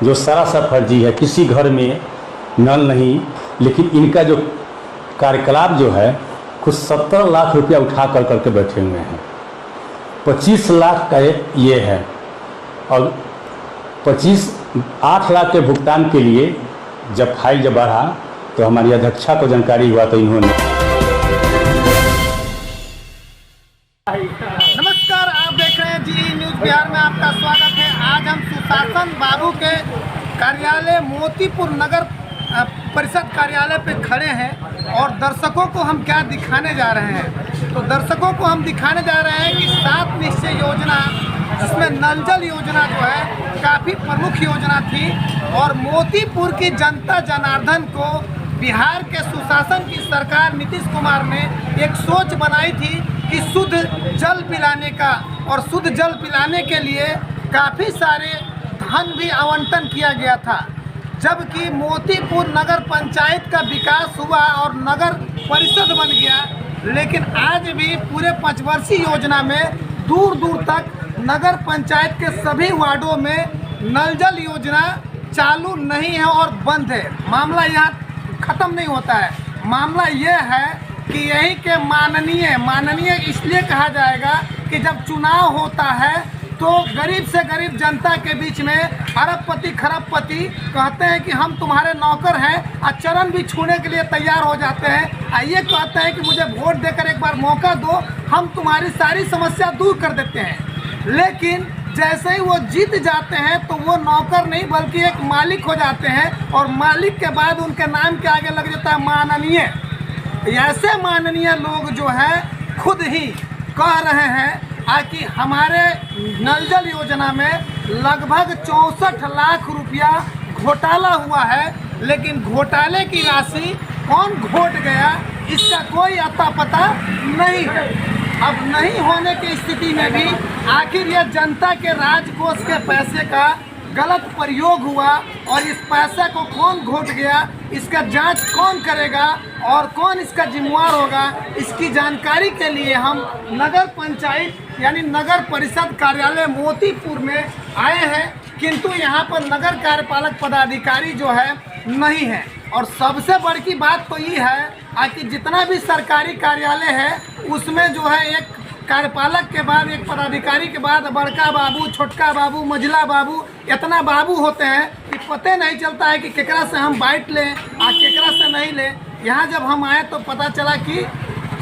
जो सरासर फर्जी है। किसी घर में नल नहीं, लेकिन इनका जो कार्यकलाप जो है कुछ 70 लाख रुपया उठा करके बैठे हुए हैं। 25 लाख का ये है और 8 लाख के भुगतान के लिए जब फाइल बढ़ा तो हमारी अध्यक्षा को जानकारी हुआ तो इन्होंने। नमस्कार, आप देख रहे हैं जी न्यूज़ बिहार में आपका स्वागत है। आज हम सुशासन बाबू के कार्यालय मोतीपुर नगर परिषद कार्यालय पे खड़े हैं और दर्शकों को हम क्या दिखाने जा रहे हैं। तो दर्शकों को हम दिखाने जा रहे हैं कि 7 निश्चय योजना, जिसमें नल जल योजना जो है काफ़ी प्रमुख योजना थी और मोतीपुर की जनता जनार्दन को बिहार के सुशासन की सरकार नीतीश कुमार ने एक सोच बनाई थी कि शुद्ध जल पिलाने का, और शुद्ध जल पिलाने के लिए काफ़ी सारे धन भी आवंटन किया गया था। जबकि मोतीपुर नगर पंचायत का विकास हुआ और नगर परिषद बन गया, लेकिन आज भी पूरे 5 वर्षीय योजना में दूर दूर तक नगर पंचायत के सभी वार्डों में नल जल योजना चालू नहीं है और बंद है। मामला यहाँ ख़त्म नहीं होता है। मामला ये है कि यही के माननीय इसलिए कहा जाएगा कि जब चुनाव होता है तो गरीब से गरीब जनता के बीच में अरबपति खरबपति कहते हैं कि हम तुम्हारे नौकर हैं और चरण भी छूने के लिए तैयार हो जाते हैं। ये कहते हैं कि मुझे वोट देकर एक बार मौका दो, हम तुम्हारी सारी समस्या दूर कर देते हैं। लेकिन जैसे ही वो जीत जाते हैं तो वो नौकर नहीं बल्कि एक मालिक हो जाते हैं और मालिक के बाद उनके नाम के आगे लग जाता है माननीय। ऐसे माननीय लोग जो है खुद ही कह रहे हैं कि हमारे नल जल योजना में लगभग 64 लाख रुपया घोटाला हुआ है, लेकिन घोटाले की राशि कौन घोट गया इसका कोई अता पता नहीं है। अब नहीं होने की स्थिति में भी आखिर यह जनता के राजकोष के पैसे का गलत प्रयोग हुआ और इस पैसे को कौन घोट गया, इसका जांच कौन करेगा और कौन इसका जिम्मेवार होगा, इसकी जानकारी के लिए हम नगर पंचायत यानी नगर परिषद कार्यालय मोतीपुर में आए हैं। किंतु यहाँ पर नगर कार्यपालक पदाधिकारी जो है नहीं है। और सबसे बड़ी बात तो ये है कि जितना भी सरकारी कार्यालय है उसमें जो है एक कार्यपालक के बाद, एक पदाधिकारी के बाद बड़का बाबू, छोटका बाबू, मझला बाबू, इतना बाबू होते हैं कि पता नहीं चलता है कि केकरा से हम बाइट लें और केकरा से नहीं लें। यहाँ जब हम आए तो पता चला कि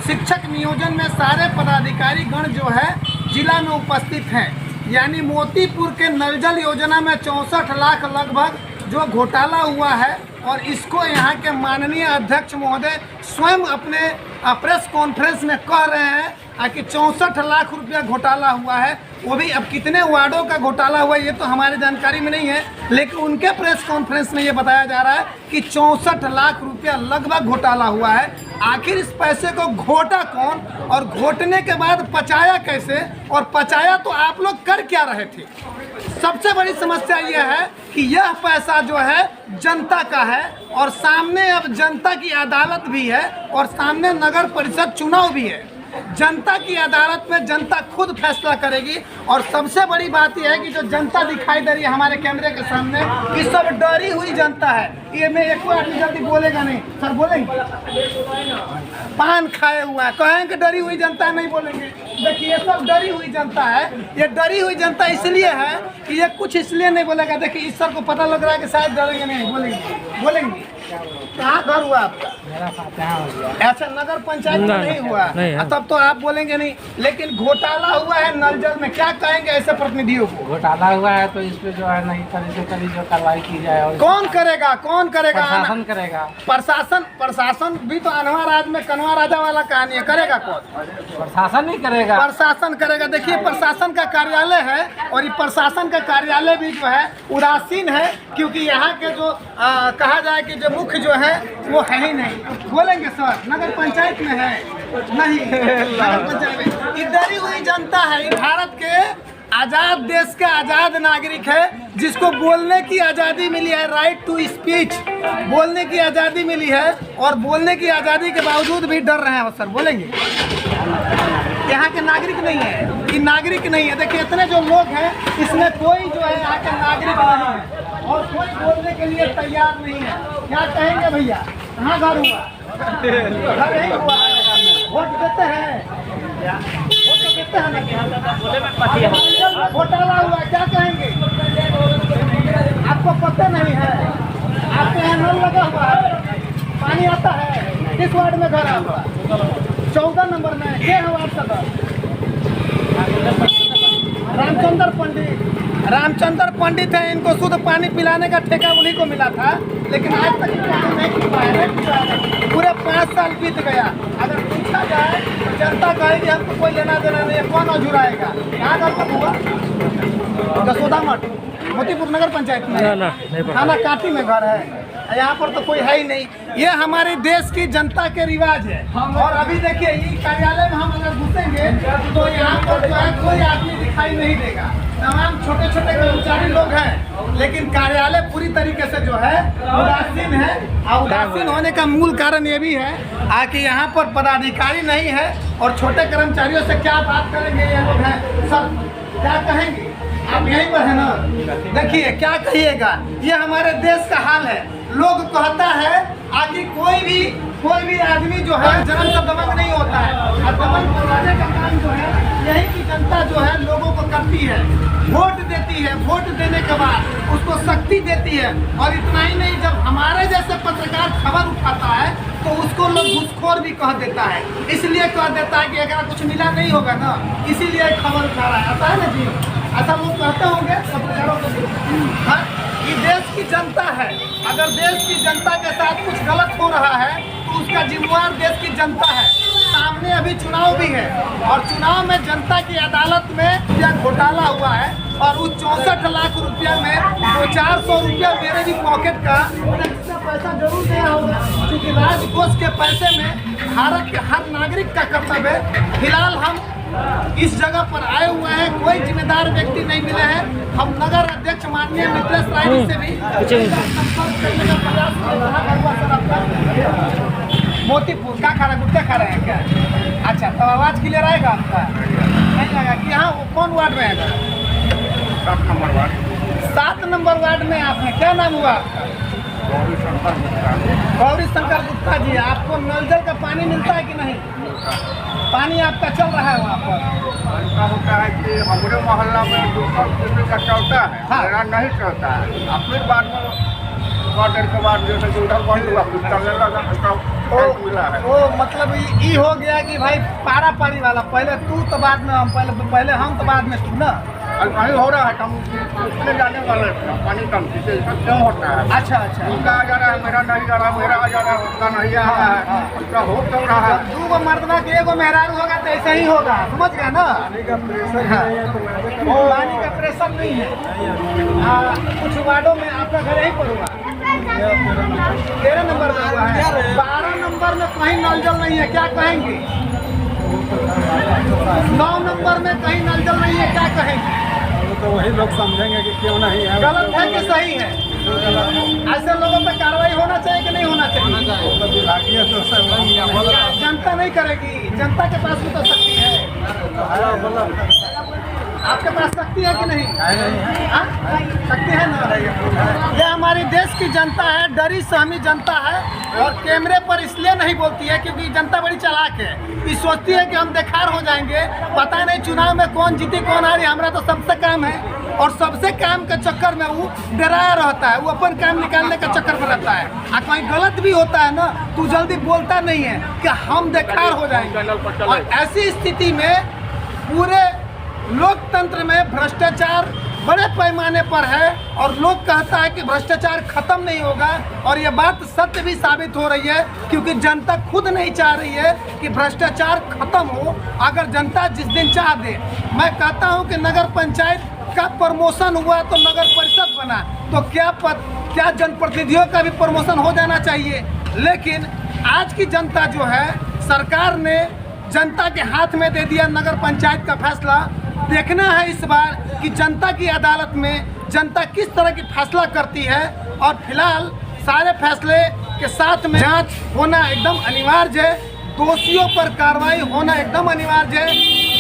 शिक्षक नियोजन में सारे पदाधिकारी गण जो है जिला में उपस्थित हैं। यानी मोतीपुर के नल जल योजना में 64 लाख लगभग जो घोटाला हुआ है और इसको यहाँ के माननीय अध्यक्ष महोदय स्वयं अपने प्रेस कॉन्फ्रेंस में कह रहे हैं कि 64 लाख रुपया घोटाला हुआ है। वो भी अब कितने वार्डों का घोटाला हुआ है ये तो हमारी जानकारी में नहीं है, लेकिन उनके प्रेस कॉन्फ्रेंस में ये बताया जा रहा है कि 64 लाख रुपया लगभग घोटाला हुआ है। आखिर इस पैसे को घोटा कौन और घोटने के बाद पचाया कैसे, और पचाया तो आप लोग कर क्या रहे थे। सबसे बड़ी समस्या यह है कि यह पैसा जो है जनता का है और सामने अब जनता की अदालत भी है और सामने नगर परिषद चुनाव भी है। जनता की अदालत में जनता खुद फैसला करेगी। और सबसे बड़ी बात यह है कि जो जनता दिखाई दे रही है हमारे कैमरे के सामने, ये सब डरी हुई जनता है। ये में एक आदमी जल्दी बोलेगा नहीं, सर बोलेंगे पान खाए हुआ है, कहेंगे डरी हुई जनता नहीं बोलेंगे। देखिए ये सब डरी हुई जनता है। ये डरी हुई जनता इसलिए है कि ये कुछ इसलिए नहीं बोलेगा। देखिए इस सर को पता लग रहा है कि शायद डरेंगे नहीं, बोलेंगे। कहाँ घर हुआ आपका? मेरा गया। अच्छा, नगर पंचायत में नहीं हुआ नहीं, तब तो आप बोलेंगे नहीं। लेकिन घोटाला हुआ है नल जल में, क्या कहेंगे ऐसे प्रतिनिधियों को? घोटाला हुआ है तो इस पे जो है नहीं करी जो कार्रवाई की जाए। और कौन करेगा? प्रशासन करेगा। प्रशासन भी तो अनवा राज में कनवा राजा वाला कहानी है। करेगा कौन? प्रशासन नहीं करेगा। प्रशासन करेगा। देखिए प्रशासन का कार्यालय है और ये प्रशासन का कार्यालय भी जो है उदासीन है, क्योंकि यहाँ के जो कहा जाए कि जो मुख्य जो है वो है ही नहीं। बोलेंगे सर नगर पंचायत में है नहीं, नगर पंचायत में इधर हुई जनता है। ये भारत के आज़ाद देश का आज़ाद नागरिक है जिसको बोलने की आज़ादी मिली है, राइट टू स्पीच, बोलने की आज़ादी मिली है। और बोलने की आज़ादी के बावजूद भी डर रहे हैं। सर बोलेंगे यहाँ के नागरिक नहीं है, ये नागरिक नहीं है। देखिए इतने जो लोग हैं इसमें कोई जो है यहाँ के नागरिक नहीं है। और कोई बोलने के लिए तैयार नहीं है। क्या कहेंगे भैया, कहाँ घर हुआ? घर यही हुआ है। वोट देते हैं, वोट तो देते हैं ना। घोटाला हुआ, क्या कहेंगे? आपको पता नहीं है? आपके यहाँ नल लगा हुआ है, पानी आता है? किस वार्ड में घर हुआ? 14 नंबर में। ये है वार्ड सदर रामचंद्र पंडित है। इनको शुद्ध पानी पिलाने का ठेका उन्हीं को मिला था, लेकिन आज तक काम नहीं किया है। पूरे 5 साल बीत गया। अगर पूछा जाए तो जनता कहेगी हमको कोई लेना देना नहीं है, कौन अझुराएगा? कहाँ घर तक हुआ? जसोदा मठ, मोतीपुर नगर पंचायत में, थाना काटी में घर है। यहाँ पर तो कोई है ही नहीं। ये हमारे देश की जनता के रिवाज है। और अभी देखिए, ये कार्यालय में हम अगर घुसेंगे तो यहाँ पर जो है कोई आदमी दिखाई नहीं देगा। तमाम छोटे छोटे कर्मचारी लोग हैं, लेकिन कार्यालय पूरी तरीके से जो है उदासीन है। और उदासीन होने का मूल कारण ये भी है कि यहाँ पर पदाधिकारी नहीं है। और छोटे कर्मचारियों से क्या बात करेंगे ये लोग हैं। सर क्या कहेंगे? आप यहीं पर है ना? देखिए क्या कहिएगा, ये हमारे देश का हाल है। लोग कहता है कि कोई भी आदमी जो है जन्म से दबंग नहीं होता है। और दबंग बनाने का काम जो है यही की जनता जो है लोगों को करती है, वोट देती है। वोट देने के बाद उसको शक्ति देती है। और इतना ही नहीं, जब हमारे जैसे पत्रकार खबर उठाता है तो उसको लोग घूसखोर भी कह देता है। इसलिए कह देता है कि अगर कुछ मिला नहीं होगा ना, इसीलिए खबर उठा रहा है। आता है ना जी, ऐसा लोग कहते होंगे पत्रकारों को। हाँ, ये देश की जनता है। अगर देश की जनता के साथ कुछ गलत हो रहा है तो उसका जिम्मेवार देश की जनता है। सामने अभी चुनाव भी है और चुनाव में जनता की अदालत में यह घोटाला हुआ है। और उस 64 लाख रुपया में 400 रुपया मेरे भी पॉकेट का पैसा जरूर दिया होगा, क्योंकि राजकोष के पैसे में भारत के हर नागरिक का कर्तव्य है। फिलहाल हम इस जगह पर आए हुए हैं, कोई जिम्मेदार व्यक्ति नहीं मिले हैं। हम नगर अध्यक्ष माननीय मित्रेश राय जी से भी संपर्क करने का प्रयास कर रहा है। मोतीपुर क्या खा रहे हैं? गुट्टे खा रहे हैं क्या? अच्छा, तो आवाज़ क्लियर आएगा आपका? नहीं लगा कि हाँ, कौन वार्ड में है? 7 नंबर वार्ड। 7 नंबर वार्ड में आपने, क्या नाम हुआ आपका? गौरी शंकर गुप्ता जी। आपको नल जल का पानी मिलता है कि नहीं? पानी आपका चल रहा है वहाँ पर? ऐसा होता है कि हमारे मोहल्ला में 200 किलोमीटर का चलता है। हाँ। मेरा नहीं चलता है। अपनी बात में देर के बाद जैसे कि उधर बंद हुआ, कुछ चलने लगा, उसका मिला है। ओ मतलब ये हो गया कि भाई पारा पारी वाला, पहले तू तो बाद में हम, पहले हम तो बाद में तू ना। नहीं हो रहा है, हम उसने जाने वाले पानी कम से क्यों होता है? अच्छा अच्छा, उनका आ जा रहा है, मेरा नहीं जा रहा, मेरा आ जा रहा है, उसका नहीं आ रहा है। उसका हो क्यों रहा है? 2 मर्दवा के 1 मेहरारू होगा तो ऐसे ही होगा, समझ गया ना? पानी का प्रेशर नहीं है। कुछ वार्डों में आपका घर यहीं पर हुआ? 13 नंबर में हुआ है। 12 नंबर में कहीं नल जल नहीं है, क्या कहेंगे? 9 नंबर में कहीं नल जल नहीं है, क्या कहेंगे? तो वही लोग समझेंगे कि क्यों नहीं है। गलत है कि सही है? ऐसे लोगों पे कार्रवाई होना चाहिए कि नहीं होना चाहिए? जनता नहीं करेगी, जनता के पास भी तो शक्ति है। आपके पास शक्ति है कि नहीं? हाँ? शक्ति है ना? ये हमारे देश की जनता है, डरी सहमी जनता है। और कैमरे पर इसलिए नहीं बोलती है क्योंकि जनता बड़ी चालाक है। ये सोचती है कि हम बेकार हो जाएंगे, पता नहीं चुनाव में कौन जीती कौन हारी, हमारा तो सबसे काम है। और सबसे काम के चक्कर में वो डराया रहता है, वो अपन काम निकालने का चक्कर में रहता है। और कहीं गलत भी होता है ना, तू जल्दी बोलता नहीं है कि हम बेकार हो जाएंगे। और ऐसी स्थिति में पूरे लोकतंत्र में भ्रष्टाचार बड़े पैमाने पर है। और लोग कहता है कि भ्रष्टाचार खत्म नहीं होगा, और ये बात सत्य भी साबित हो रही है, क्योंकि जनता खुद नहीं चाह रही है कि भ्रष्टाचार खत्म हो। अगर जनता जिस दिन चाह दे, मैं कहता हूं कि नगर पंचायत का प्रमोशन हुआ तो नगर परिषद बना, तो क्या जनप्रतिनिधियों का भी प्रमोशन हो जाना चाहिए। लेकिन आज की जनता जो है, सरकार ने जनता के हाथ में दे दिया नगर पंचायत का फैसला। देखना है इस बार कि जनता की अदालत में जनता किस तरह की फैसला करती है। और फिलहाल सारे फैसले के साथ में जांच होना एकदम अनिवार्य है, दोषियों पर कार्रवाई होना एकदम अनिवार्य है।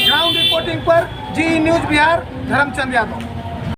ग्राउंड रिपोर्टिंग पर जी न्यूज़ बिहार, धर्मचंद यादव।